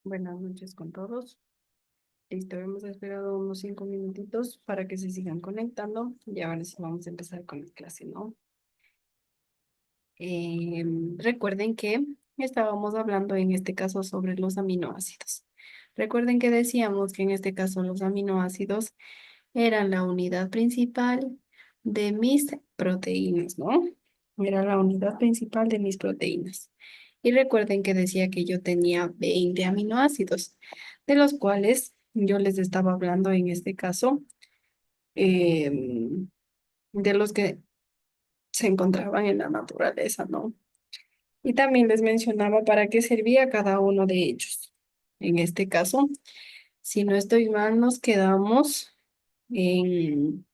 Buenas noches con todos. Listo, hemos esperado unos 5 minutitos para que se sigan conectando y ahora sí vamos a empezar con la clase, ¿no? Recuerden que estábamos hablando en este caso sobre los aminoácidos. Recuerden que decíamos que en este caso los aminoácidos eran la unidad principal de mis proteínas, ¿no? Era la unidad principal de mis proteínas. Y recuerden que decía que yo tenía 20 aminoácidos, de los cuales yo les estaba hablando en este caso, em, de los que se encontraban en la naturaleza, ¿no? Y también les mencionaba para qué servía cada uno de ellos. En este caso, si no estoy mal, nos quedamos en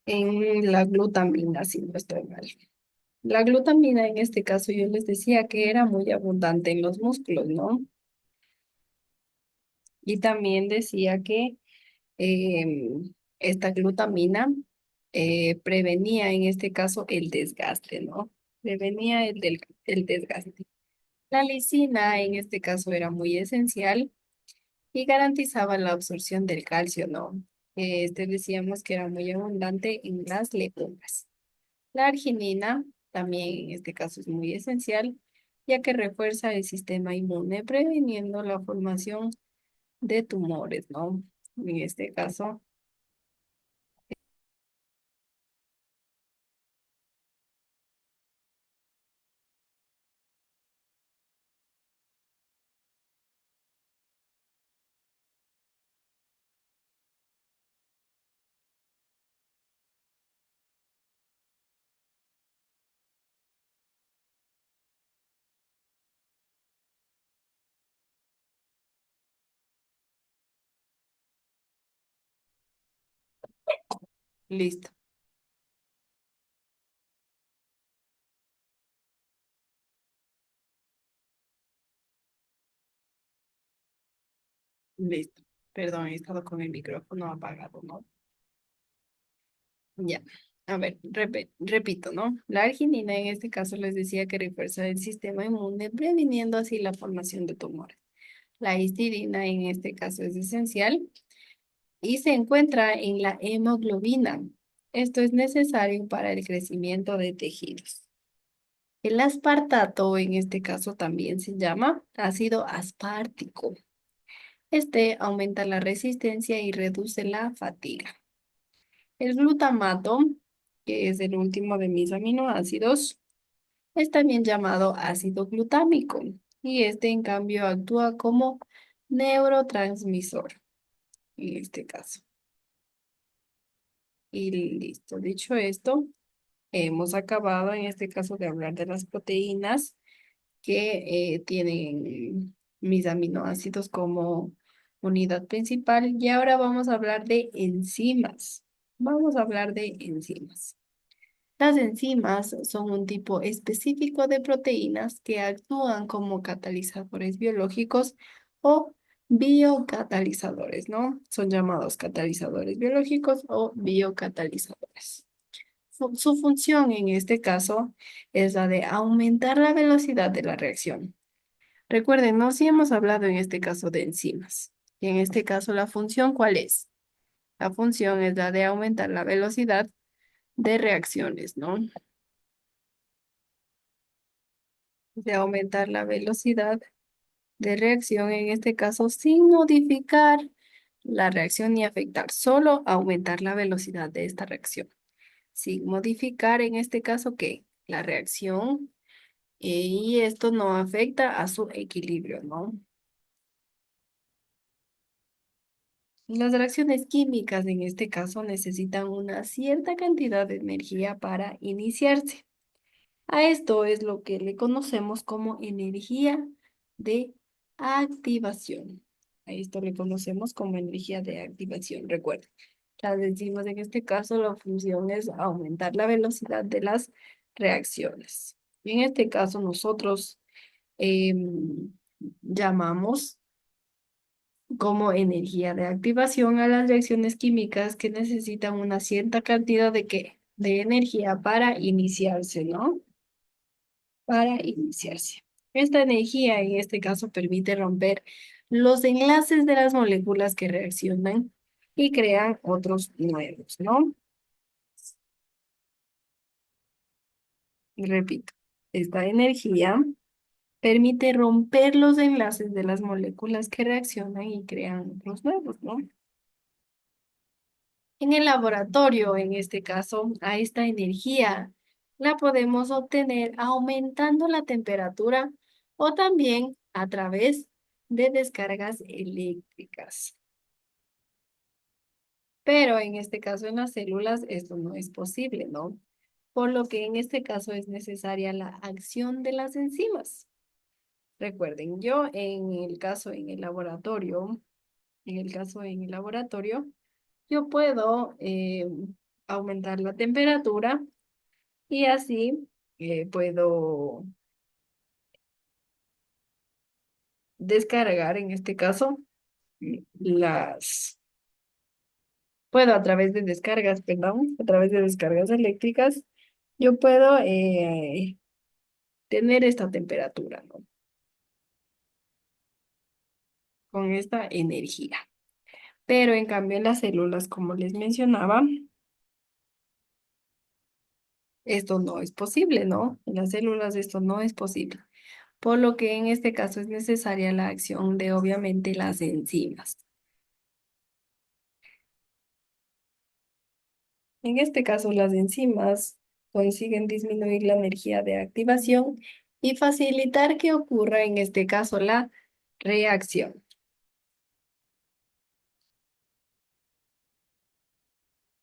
la glutamina, si no estoy mal. La glutamina en este caso yo les decía que era muy abundante en los músculos, ¿no? Y también decía que esta glutamina prevenía en este caso el desgaste, ¿no? Prevenía el desgaste. La lisina en este caso era muy esencial y garantizaba la absorción del calcio, ¿no? Decíamos que era muy abundante en las legumbres. La arginina también en este caso es muy esencial, ya que refuerza el sistema inmune, previniendo la formación de tumores, ¿no? En este caso, listo, listo. Perdón, he estado con el micrófono apagado, ¿no? Ya. A ver, repito, ¿no? La arginina en este caso les decía que refuerza el sistema inmune, previniendo así la formación de tumores. La histidina en este caso es esencial y se encuentra en la hemoglobina. Esto es necesario para el crecimiento de tejidos. El aspartato, en este caso, también se llama ácido aspartico. Este aumenta la resistencia y reduce la fatiga. El glutamato, que es el último de mis aminoácidos, es también llamado ácido glutámico y este en cambio actúa como neurotransmisor en este caso. Y listo, dicho esto, hemos acabado en este caso de hablar de las proteínas que tienen mis aminoácidos como unidad principal y ahora vamos a hablar de enzimas. Vamos a hablar de enzimas. Las enzimas son un tipo específico de proteínas que actúan como catalizadores biológicos o biocatalizadores, ¿no? Son llamados catalizadores biológicos o biocatalizadores. Su función en este caso es la de aumentar la velocidad de la reacción. Recuerden, ¿no? Si hemos hablado en este caso de enzimas. Y en este caso, ¿la función cuál es? La función es la de aumentar la velocidad de reacciones, ¿no? De aumentar la velocidad de reacción, en este caso, sin modificar la reacción ni afectar, solo aumentar la velocidad de esta reacción. Sin modificar, en este caso, ¿qué? La reacción, y esto no afecta a su equilibrio, ¿no? Las reacciones químicas en este caso necesitan una cierta cantidad de energía para iniciarse. A esto es lo que le conocemos como energía de activación. A esto le conocemos como energía de activación. Recuerden, las enzimas en este caso la función es aumentar la velocidad de las reacciones. Y en este caso nosotros llamamos como energía de activación a las reacciones químicas que necesitan una cierta cantidad de ¿qué? De energía para iniciarse, ¿no? Para iniciarse. Esta energía en este caso permite romper los enlaces de las moléculas que reaccionan y crean otros nuevos, ¿no? Repito, esta energía permite romper los enlaces de las moléculas que reaccionan y crean otros nuevos, ¿no? En el laboratorio, en este caso, a esta energía la podemos obtener aumentando la temperatura o también a través de descargas eléctricas. Pero en este caso, en las células, esto no es posible, ¿no? Por lo que en este caso es necesaria la acción de las enzimas. Recuerden, yo en el caso en el laboratorio, yo puedo aumentar la temperatura y así puedo descargar, en este caso, las, puedo a través de descargas, perdón, a través de descargas eléctricas, yo puedo tener esta temperatura, ¿no? Con esta energía. Pero en cambio en las células, como les mencionaba, esto no es posible, ¿no? En las células esto no es posible. Por lo que en este caso es necesaria la acción de obviamente las enzimas. En este caso las enzimas consiguen disminuir la energía de activación y facilitar que ocurra en este caso la reacción.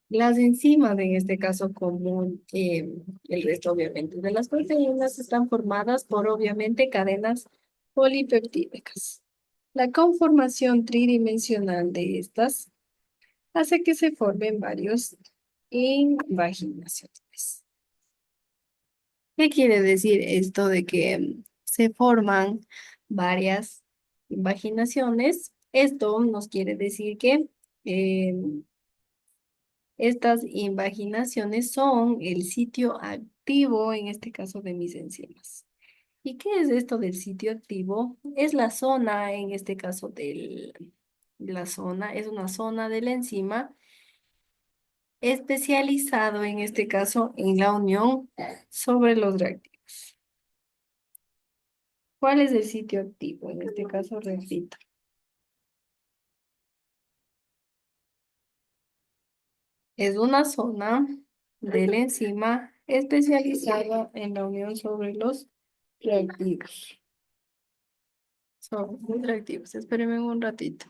Las enzimas, en este caso como el resto obviamente de las proteínas, están formadas por obviamente cadenas polipeptídicas. La conformación tridimensional de estas hace que se formen varios invaginaciones. ¿Qué quiere decir esto de que se forman varias invaginaciones? Esto nos quiere decir que estas invaginaciones son el sitio activo, en este caso de mis enzimas. ¿Y qué es esto del sitio activo? Es la zona, en este caso la zona, es una zona de la enzima especializado en este caso en la unión sobre los reactivos. ¿Cuál es el sitio activo? En este caso, repito, es una zona de la enzima especializada en la unión sobre los reactivos. Sobre los reactivos. Espérenme un ratito.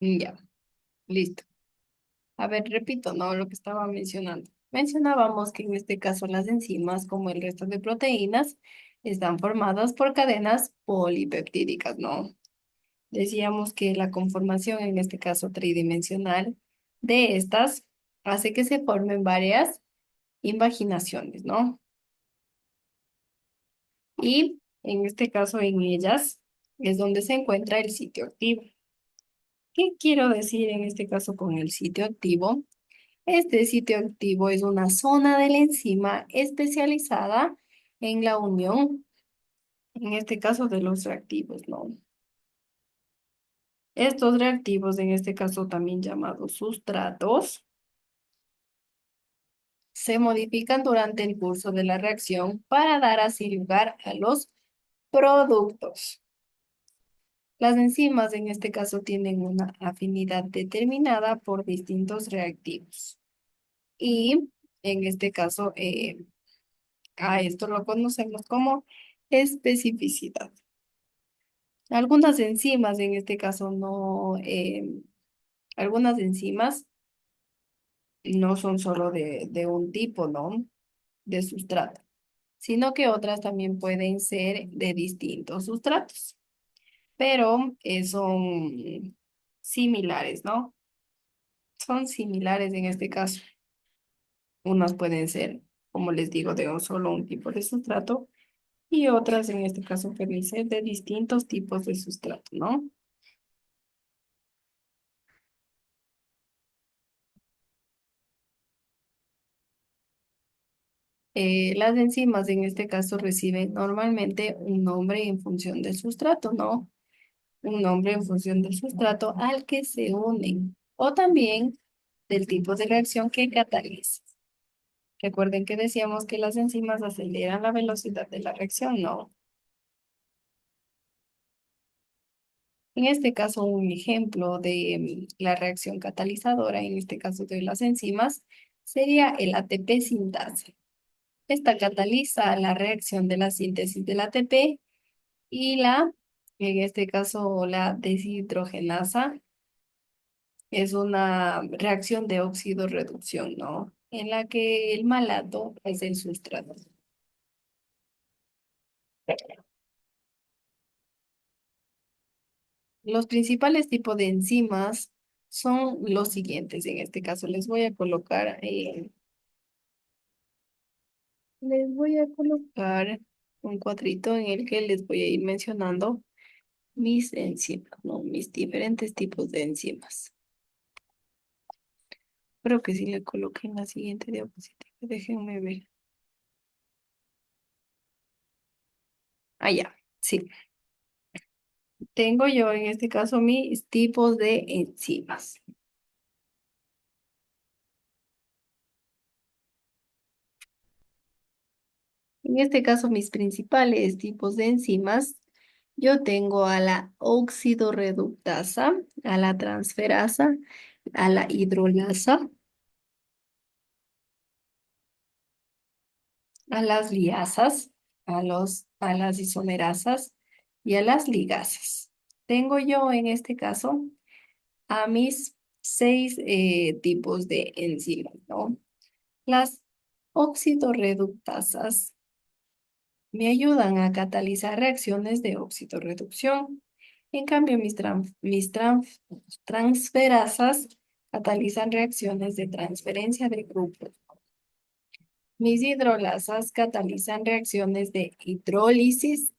Ya, listo. A ver, repito, ¿no? Lo que estaba mencionando. Mencionábamos que en este caso las enzimas, como el resto de proteínas, están formadas por cadenas polipeptídicas, ¿no? Decíamos que la conformación, en este caso tridimensional, de estas hace que se formen varias invaginaciones, ¿no? Y en este caso, en ellas es donde se encuentra el sitio activo. ¿Qué quiero decir en este caso con el sitio activo? Este sitio activo es una zona de la enzima especializada en la unión, en este caso de los reactivos, ¿no? Estos reactivos, en este caso también llamados sustratos, se modifican durante el curso de la reacción para dar así lugar a los productos. Las enzimas en este caso tienen una afinidad determinada por distintos reactivos y en este caso a esto lo conocemos como especificidad. Algunas enzimas en este caso no, algunas enzimas no son solo de un tipo, ¿no? De sustrato, sino que otras también pueden ser de distintos sustratos, pero son similares, ¿no? Son similares en este caso. Unas pueden ser, como les digo, de solo un tipo de sustrato y otras en este caso pueden ser de distintos tipos de sustrato, ¿no? Las enzimas en este caso reciben normalmente un nombre en función del sustrato, ¿no? Un nombre en función del sustrato al que se unen o también del tipo de reacción que cataliza. Recuerden que decíamos que las enzimas aceleran la velocidad de la reacción, ¿no? En este caso, un ejemplo de la reacción catalizadora, en este caso de las enzimas, sería el ATP sintasa. Esta cataliza la reacción de la síntesis del ATP y en este caso, la deshidrogenasa es una reacción de óxido-reducción, ¿no? En la que el malato es el sustrato. Los principales tipos de enzimas son los siguientes. En este caso, les voy a colocar un cuadrito en el que les voy a ir mencionando mis enzimas, ¿no? Mis diferentes tipos de enzimas. Creo que sí le coloqué en la siguiente diapositiva. Déjenme ver. Ah, ya. Sí. Tengo yo en este caso mis tipos de enzimas. En este caso, mis principales tipos de enzimas, yo tengo a la oxidorreductasa, a la transferasa, a la hidrolasa, a las liasas, a las isomerasas y a las ligasas. Tengo yo en este caso a mis seis tipos de enzimas, ¿no? Las oxidorreductasas me ayudan a catalizar reacciones de oxidorreducción. En cambio, transferasas catalizan reacciones de transferencia de grupos. Mis hidrolasas catalizan reacciones de hidrólisis.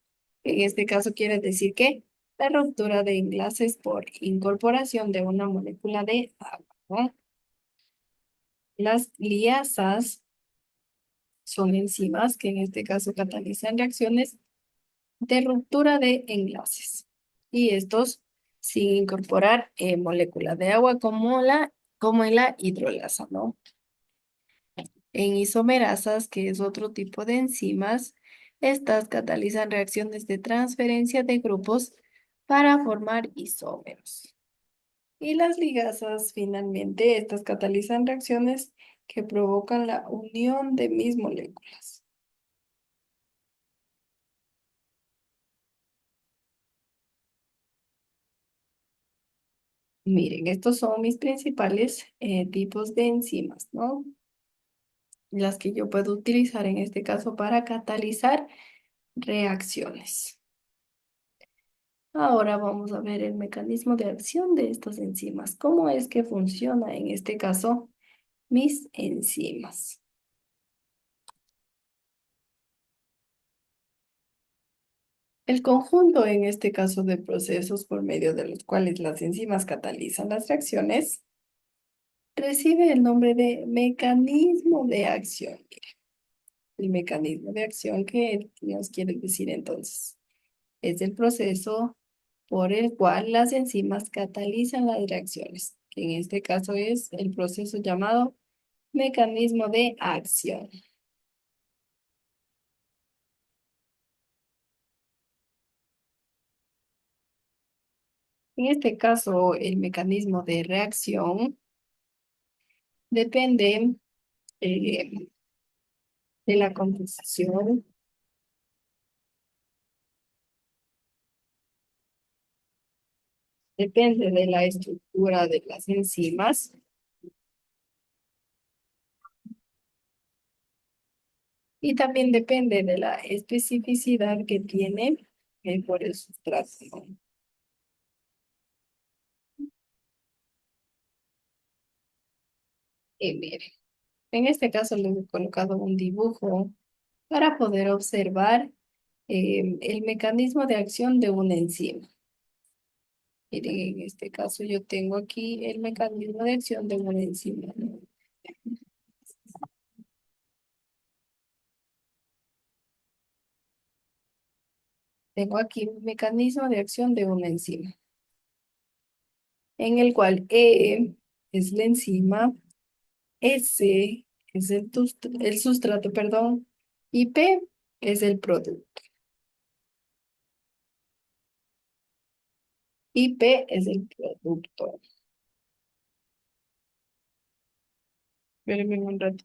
En este caso quiere decir que la ruptura de enlaces por incorporación de una molécula de agua, ¿no? Las liasas son enzimas que en este caso catalizan reacciones de ruptura de enlaces. Y estos sin incorporar moléculas de agua como en la hidrolasa, ¿no? En isomerasas, que es otro tipo de enzimas, estas catalizan reacciones de transferencia de grupos para formar isómeros. Y las ligasas, finalmente, estas catalizan reacciones que provocan la unión de mis moléculas. Miren, estos son mis principales tipos de enzimas, ¿no? Las que yo puedo utilizar en este caso para catalizar reacciones. Ahora vamos a ver el mecanismo de acción de estas enzimas. ¿Cómo es que funciona en este caso mis enzimas? El conjunto en este caso de procesos por medio de los cuales las enzimas catalizan las reacciones recibe el nombre de mecanismo de acción. El mecanismo de acción que nos quiere decir entonces es el proceso por el cual las enzimas catalizan las reacciones, que en este caso es el proceso llamado mecanismo de acción. En este caso, el mecanismo de reacción depende eh, de la composición, depende de la estructura de las enzimas y también depende de la especificidad que tiene por el sustrato, ¿no? Miren, en este caso les he colocado un dibujo para poder observar el mecanismo de acción de una enzima. Miren, en este caso yo tengo aquí el mecanismo de acción de una enzima, ¿no? Tengo aquí un mecanismo de acción de una enzima, en el cual E es la enzima, S es el sustrato, perdón, y P es el producto. Y P es el producto. Espérenme un rato.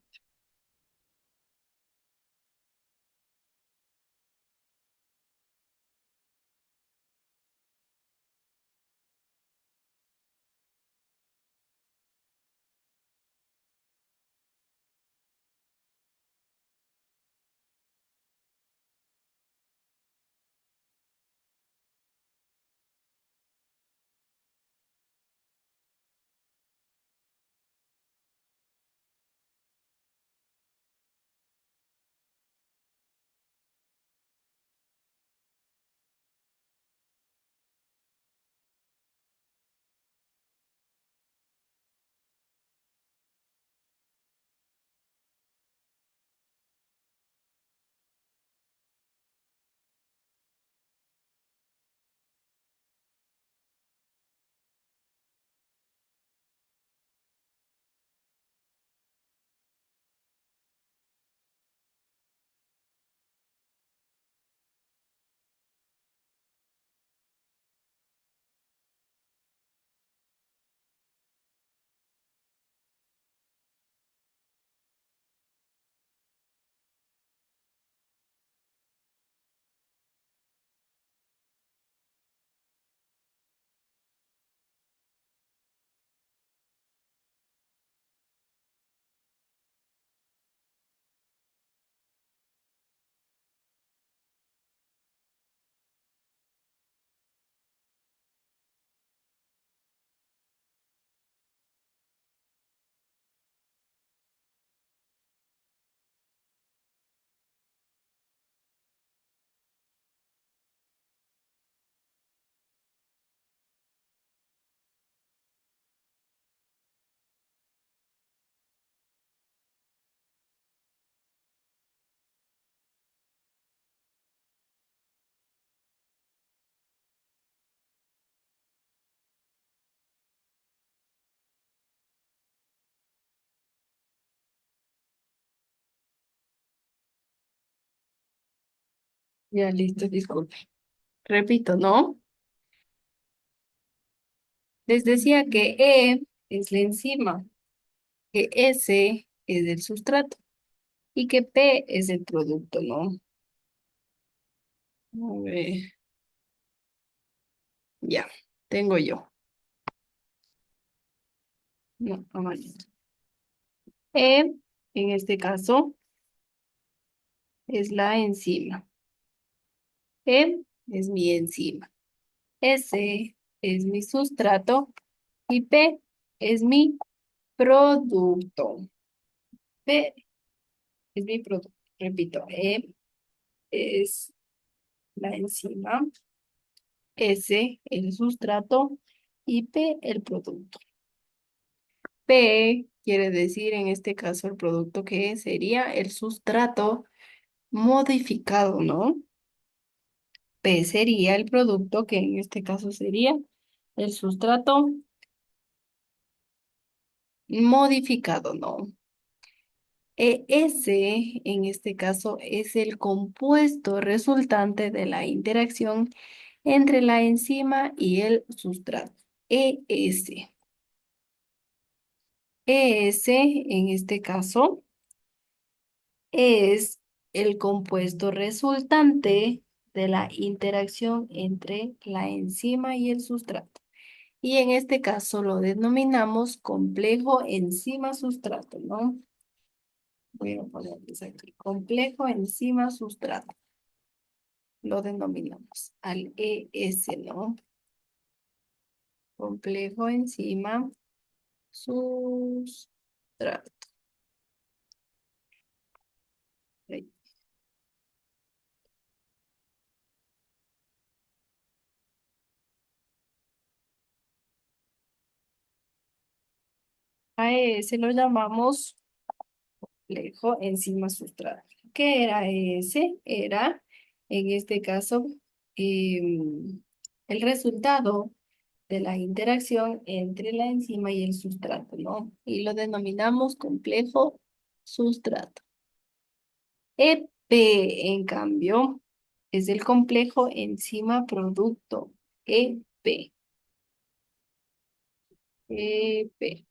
Ya listo, disculpe. Repito, ¿no? Les decía que E es la enzima, que S es el sustrato y que P es el producto, ¿no? A ver, ya, tengo yo. No, amarillo. E, en este caso, es la enzima. E es mi enzima. S es mi sustrato y P es mi producto. P es mi producto. Repito, E es la enzima, S el sustrato y P el producto. P quiere decir en este caso el producto que sería el sustrato modificado, ¿no? P sería el producto que en este caso sería el sustrato modificado, ¿no? Ese, en este caso, es el compuesto resultante de la interacción entre la enzima y el sustrato. ES. ES, en este caso, es el compuesto resultante de la interacción entre la enzima y el sustrato. Y en este caso lo denominamos complejo enzima-sustrato, ¿no? Voy a ponerles aquí. Complejo enzima-sustrato. Lo denominamos al ES, ¿no? Complejo enzima-sustrato. Ahí. A ese lo llamamos complejo enzima-sustrato. ¿Qué era ese? Era, en este caso, el resultado de la interacción entre la enzima y el sustrato, ¿no? Y lo denominamos complejo sustrato. EP, en cambio, es el complejo enzima producto. EP. EP.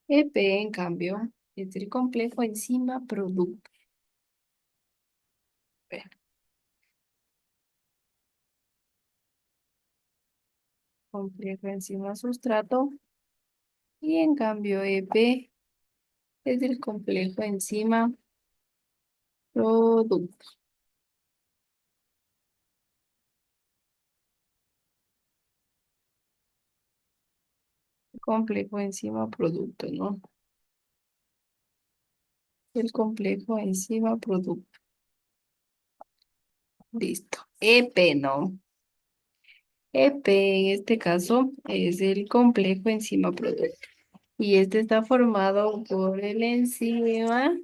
EP, en cambio, es el complejo enzima producto. Complejo enzima sustrato. Y en cambio, EP es el complejo enzima producto. Complejo enzima producto, ¿no? El complejo enzima producto. Listo. EP, ¿no? EP en este caso es el complejo enzima producto. Y este está formado por el enzima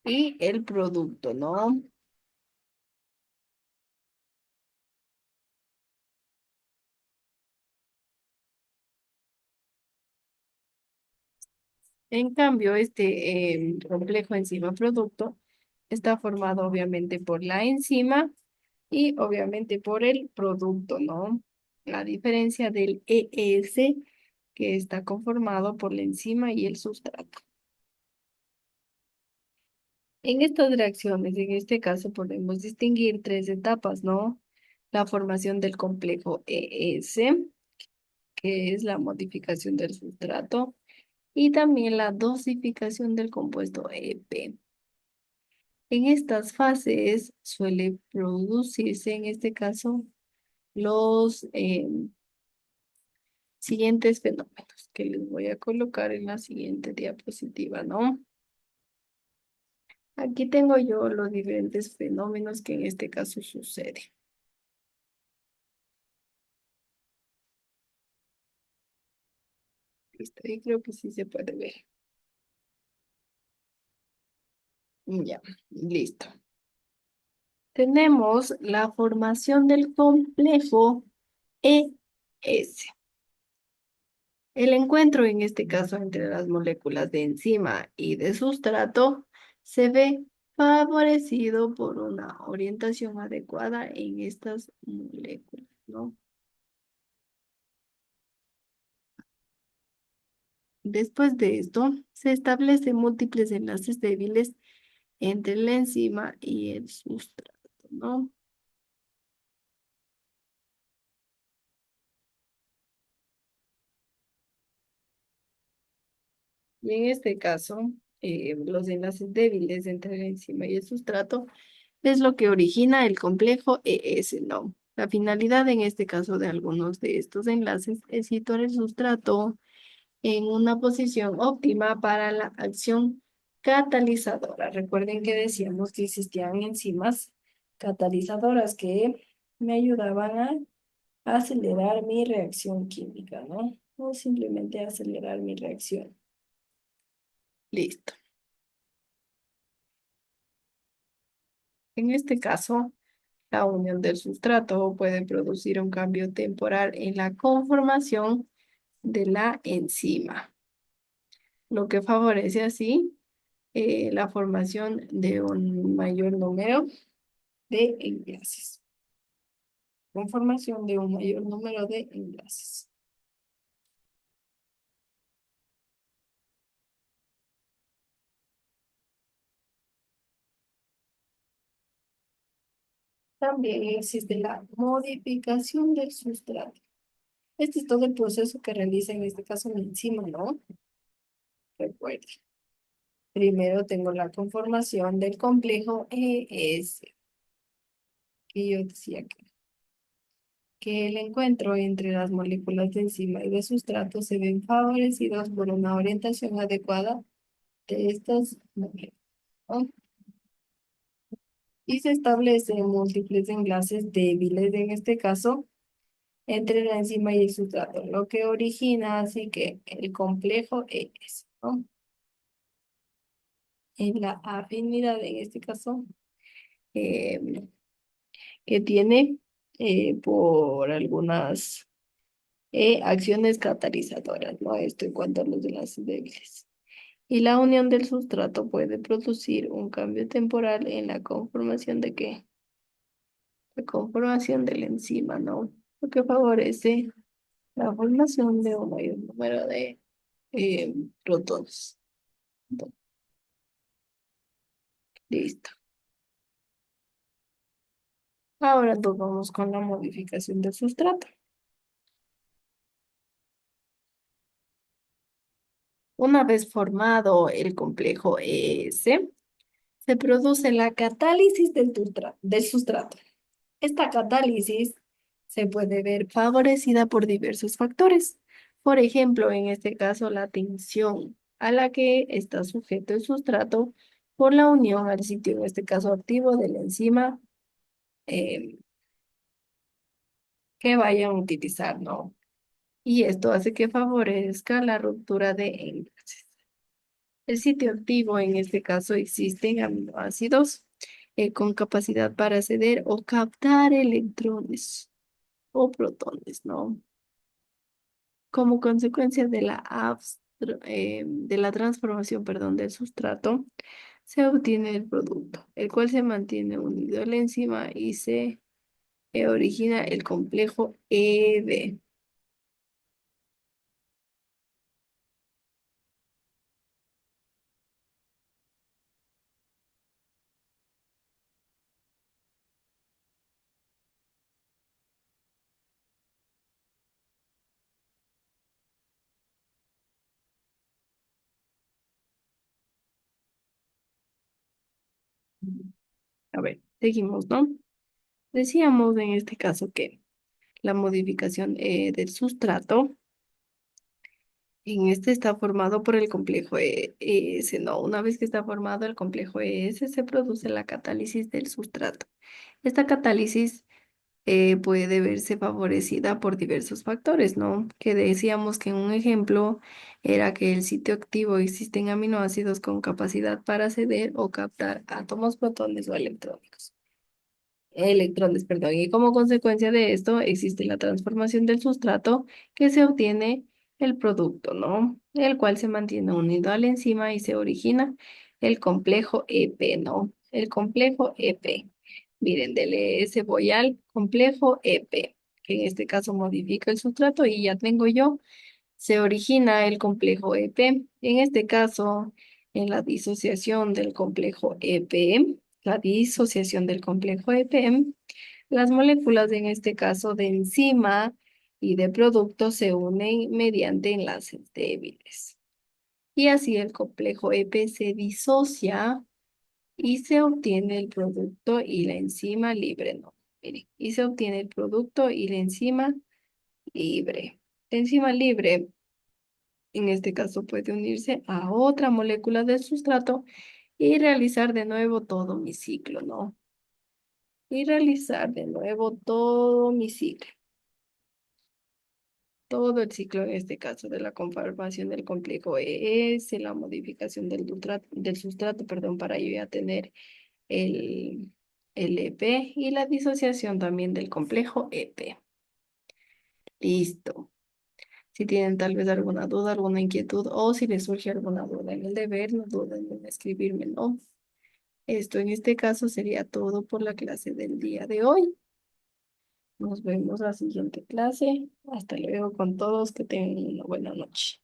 y el producto, ¿no? En cambio, este complejo enzima producto está formado obviamente por la enzima y obviamente por el producto, ¿no? La diferencia del ES que está conformado por la enzima y el sustrato. En estas reacciones, en este caso, podemos distinguir tres etapas, ¿no? La formación del complejo ES, que es la modificación del sustrato, y también la dosificación del compuesto EP. En estas fases suele producirse, en este caso, los siguientes fenómenos que les voy a colocar en la siguiente diapositiva, ¿no? Aquí tengo yo los diferentes fenómenos que en este caso suceden. Listo, ahí creo que sí se puede ver. Ya, listo. Tenemos la formación del complejo ES. El encuentro en este caso entre las moléculas de enzima y de sustrato se ve favorecido por una orientación adecuada en estas moléculas, ¿no? Después de esto, se establecen múltiples enlaces débiles entre la enzima y el sustrato, ¿no? Y en este caso, los enlaces débiles entre la enzima y el sustrato es lo que origina el complejo ES, ¿no? La finalidad en este caso de algunos de estos enlaces es situar el sustrato en una posición óptima para la acción catalizadora. Recuerden que decíamos que existían enzimas catalizadoras que me ayudaban a acelerar mi reacción química, ¿no? O simplemente acelerar mi reacción. Listo. En este caso, la unión del sustrato puede producir un cambio temporal en la conformación de la enzima, lo que favorece así la formación de un mayor número de enlaces. Conformación de un mayor número de enlaces. También existe la modificación del sustrato. Este es todo el proceso que realiza en este caso la enzima, ¿no? Recuerden. Primero tengo la conformación del complejo ES, que yo decía que el encuentro entre las moléculas de enzima y de sustrato se ven favorecidos por una orientación adecuada de estas moléculas, ¿no? Y se establecen múltiples enlaces débiles, en este caso, entre la enzima y el sustrato, lo que origina así que el complejo ES, ¿no? En la afinidad, en este caso, eh, que tiene por algunas acciones catalizadoras, ¿no? Esto en cuanto a los enlaces débiles. Y la unión del sustrato puede producir un cambio temporal en la conformación de qué? La conformación de la enzima, ¿no? Lo que favorece la formación de un mayor número de protones. Listo. Ahora nos vamos con la modificación del sustrato. Una vez formado el complejo ES, se produce la catálisis del sustrato. Esta catálisis se puede ver favorecida por diversos factores. Por ejemplo, en este caso, la tensión a la que está sujeto el sustrato por la unión al sitio, en este caso activo, de la enzima eh, que vayan a utilizar, ¿no? Y esto hace que favorezca la ruptura de enlaces. El sitio activo, en este caso, existen aminoácidos con capacidad para ceder o captar electrones o protones, ¿no? Como consecuencia de de la transformación, perdón, del sustrato, se obtiene el producto, el cual se mantiene unido a la enzima y se origina el complejo EB. A ver, seguimos, ¿no? Decíamos en este caso que la modificación del sustrato, en este está formado por el complejo ES, ¿no? Una vez que está formado el complejo ES, se produce la catálisis del sustrato. Esta catálisis puede verse favorecida por diversos factores, ¿no? Que decíamos que un ejemplo era que el sitio activo existen aminoácidos con capacidad para ceder o captar átomos, protones o electrones, perdón, y como consecuencia de esto existe la transformación del sustrato que se obtiene el producto, ¿no? El cual se mantiene unido a la enzima y se origina el complejo EP, ¿no? El complejo EP. Miren, dele ese voy al complejo EP, que en este caso modifica el sustrato y ya tengo yo, se origina el complejo EP. En este caso, en la disociación del complejo EP, la disociación del complejo EP, las moléculas, en este caso de enzima y de producto, se unen mediante enlaces débiles. Y así el complejo EP se disocia y se obtiene el producto y la enzima libre, ¿no? Miren, y se obtiene el producto y la enzima libre. La enzima libre, en este caso, puede unirse a otra molécula del sustrato y realizar de nuevo todo mi ciclo, ¿no? Y realizar de nuevo todo mi ciclo. Todo el ciclo, en este caso, de la conformación del complejo ES, la modificación del sustrato, perdón, para yo ya tener el, el EP y la disociación también del complejo EP. Listo. Si tienen tal vez alguna duda, alguna inquietud o si les surge alguna duda en el deber, no duden en escribirme, ¿no? Esto en este caso sería todo por la clase del día de hoy. Nos vemos la siguiente clase. Hasta luego con todos. Que tengan una buena noche.